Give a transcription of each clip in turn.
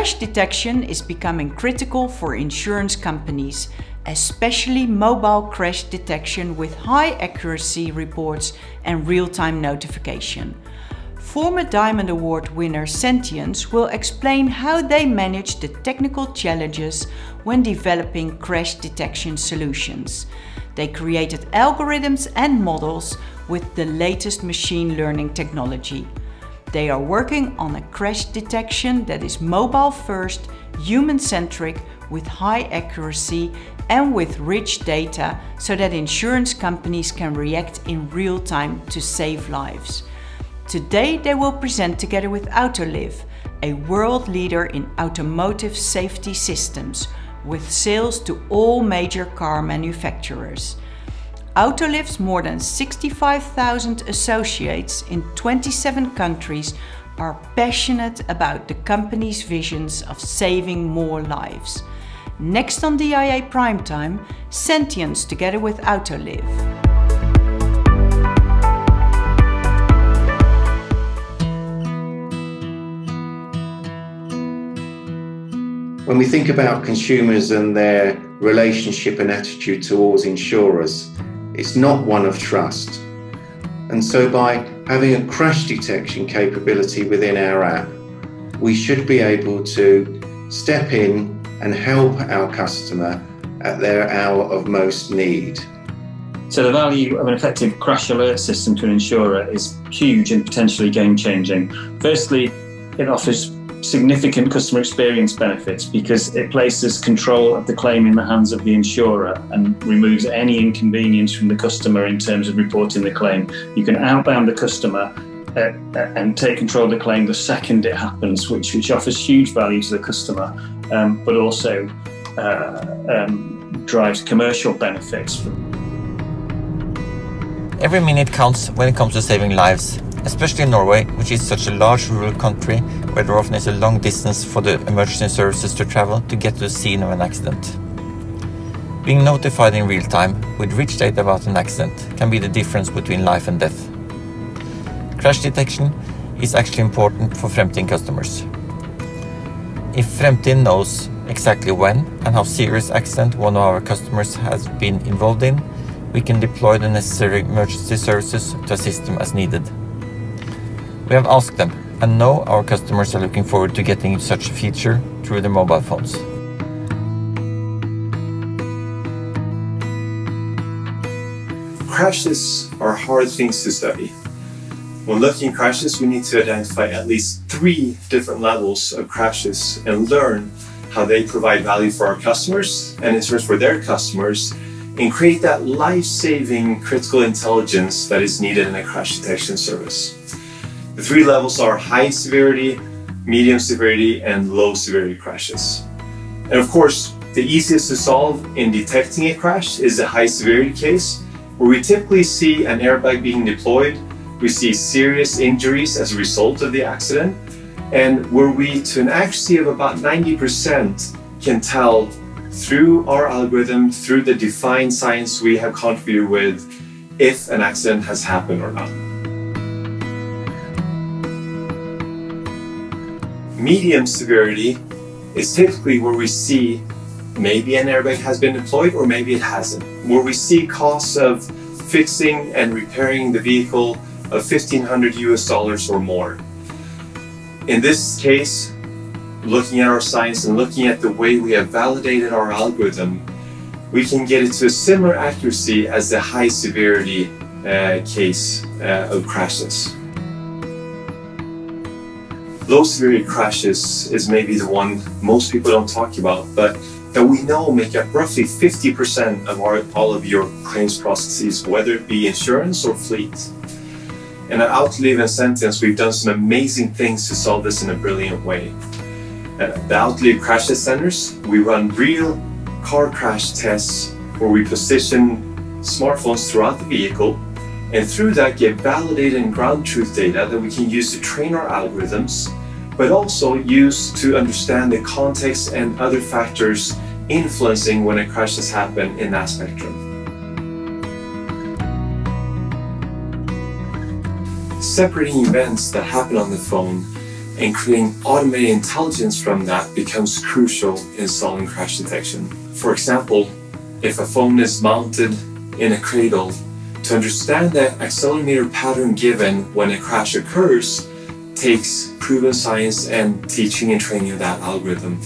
Crash detection is becoming critical for insurance companies, especially mobile crash detection with high accuracy reports and real-time notification. Former Diamond Award winner Sentiance will explain how they manage the technical challenges when developing crash detection solutions. They created algorithms and models with the latest machine learning technology. They are working on a crash detection that is mobile first, human-centric, with high accuracy and with rich data so that insurance companies can react in real time to save lives. Today they will present together with Autoliv, a world leader in automotive safety systems, with sales to all major car manufacturers. Autoliv's more than 65,000 associates in 27 countries are passionate about the company's visions of saving more lives. Next on DIA Primetime, Sentiance together with Autoliv. When we think about consumers and their relationship and attitude towards insurers, it's not one of trust. And so by having a crash detection capability within our app, we should be able to step in and help our customer at their hour of most need. So the value of an effective crash alert system to an insurer is huge and potentially game-changing. Firstly, it offers significant customer experience benefits because it places control of the claim in the hands of the insurer and removes any inconvenience from the customer in terms of reporting the claim. You can outbound the customer and take control of the claim the second it happens, which offers huge value to the customer, but also drives commercial benefits. Every minute counts when it comes to saving lives, especially in Norway, which is such a large rural country where there often is a long distance for the emergency services to travel to get to the scene of an accident. Being notified in real time with rich data about an accident can be the difference between life and death. Crash detection is actually important for Fremtind customers. If Fremtind knows exactly when and how serious accident one of our customers has been involved in, we can deploy the necessary emergency services to assist them as needed. We have asked them, and know our customers are looking forward to getting such a feature through their mobile phones. Crashes are hard things to study. When looking at crashes, we need to identify at least 3 different levels of crashes and learn how they provide value for our customers and in turn for their customers, and create that life-saving critical intelligence that is needed in a crash detection service. The 3 levels are high severity, medium severity, and low severity crashes. And of course, the easiest to solve in detecting a crash is the high severity case, where we typically see an airbag being deployed, we see serious injuries as a result of the accident, and where we, to an accuracy of about 90%, can tell through our algorithm, through the defined science we have contributed with, if an accident has happened or not. Medium severity is typically where we see maybe an airbag has been deployed or maybe it hasn't, where we see costs of fixing and repairing the vehicle of $1,500 or more. In this case, looking at our science and looking at the way we have validated our algorithm, we can get it to a similar accuracy as the high severity case of crashes. Low severity crashes is maybe the one most people don't talk about, but that we know make up roughly 50% of all of your claims processes, whether it be insurance or fleet. And at Autoliv and Sentiance, we've done some amazing things to solve this in a brilliant way. At the Autoliv Crash Test Centers, we run real car crash tests where we position smartphones throughout the vehicle, and through that get validated and ground truth data that we can use to train our algorithms, but also use to understand the context and other factors influencing when a crash has happened in that spectrum. Separating events that happen on the phone and creating automated intelligence from that becomes crucial in solving crash detection. For example, if a phone is mounted in a cradle, to understand the accelerometer pattern given when a crash occurs takes proven science and teaching and training of that algorithm.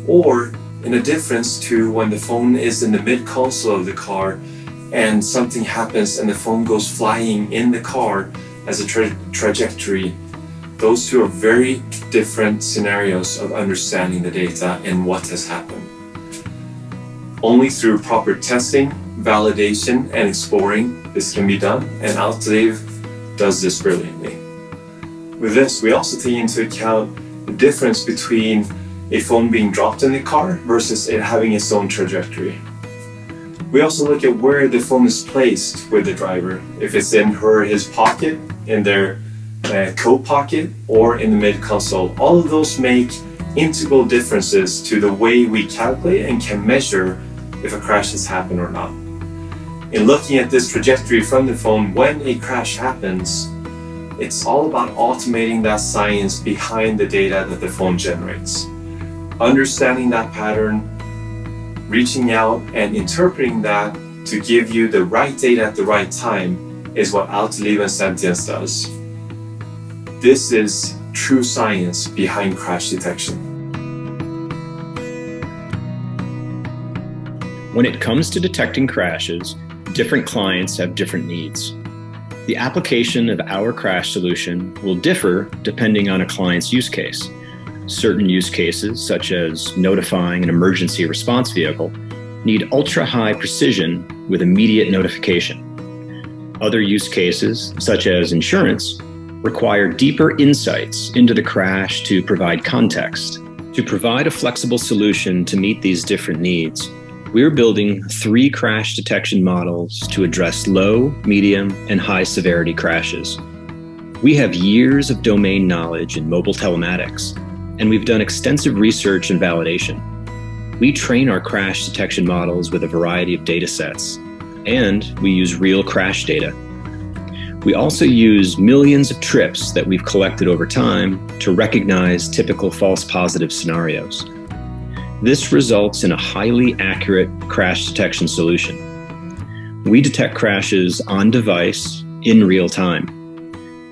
Or in a difference to when the phone is in the mid-console of the car and something happens and the phone goes flying in the car as a trajectory. Those two are very different scenarios of understanding the data and what has happened. Only through proper testing, validation, and exploring this can be done, and Autoliv does this brilliantly. With this, we also take into account the difference between a phone being dropped in the car versus it having its own trajectory. We also look at where the phone is placed with the driver, if it's in her or his pocket, in their coat pocket, or in the mid-console. All of those make integral differences to the way we calculate and can measure if a crash has happened or not. In looking at this trajectory from the phone when a crash happens, it's all about automating that science behind the data that the phone generates. Understanding that pattern, reaching out and interpreting that to give you the right data at the right time is what Autoliv and Sentiance does. This is true science behind crash detection. When it comes to detecting crashes, different clients have different needs. The application of our crash solution will differ depending on a client's use case. Certain use cases, such as notifying an emergency response vehicle, need ultra-high precision with immediate notification. Other use cases, such as insurance, require deeper insights into the crash to provide context. To provide a flexible solution to meet these different needs, we're building 3 crash detection models to address low, medium, and high severity crashes. We have years of domain knowledge in mobile telematics, and we've done extensive research and validation. We train our crash detection models with a variety of data sets, and we use real crash data. We also use millions of trips that we've collected over time to recognize typical false positive scenarios. This results in a highly accurate crash detection solution. We detect crashes on device in real time,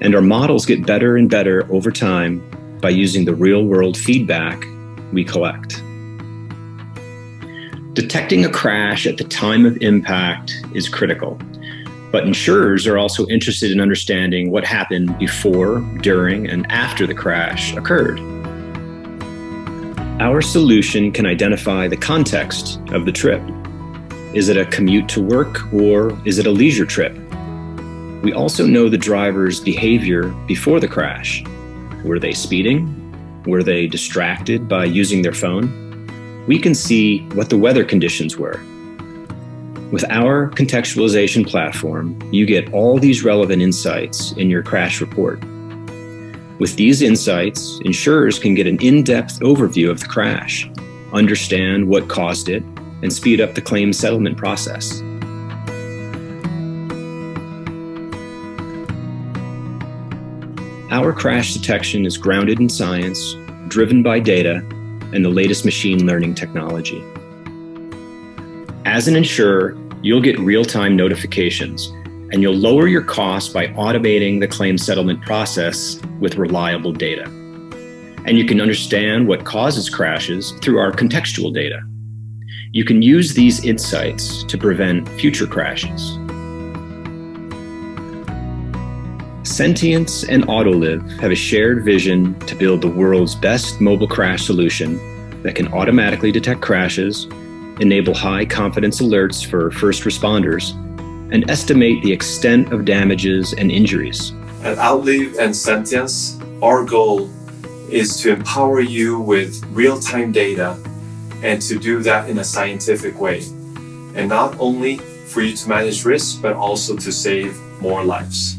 and our models get better and better over time by using the real-world feedback we collect. Detecting a crash at the time of impact is critical, but insurers are also interested in understanding what happened before, during, and after the crash occurred. Our solution can identify the context of the trip. Is it a commute to work, or is it a leisure trip? We also know the driver's behavior before the crash. Were they speeding? Were they distracted by using their phone? We can see what the weather conditions were. With our contextualization platform, you get all these relevant insights in your crash report. With these insights, insurers can get an in-depth overview of the crash, understand what caused it, and speed up the claim settlement process. Our crash detection is grounded in science, driven by data, and the latest machine learning technology. As an insurer, you'll get real-time notifications, and you'll lower your costs by automating the claim settlement process with reliable data. And you can understand what causes crashes through our contextual data. You can use these insights to prevent future crashes. Sentiance and Autoliv have a shared vision to build the world's best mobile crash solution that can automatically detect crashes, enable high-confidence alerts for first responders, and estimate the extent of damages and injuries. At Autoliv and Sentiance, our goal is to empower you with real-time data and to do that in a scientific way. And not only for you to manage risk, but also to save more lives.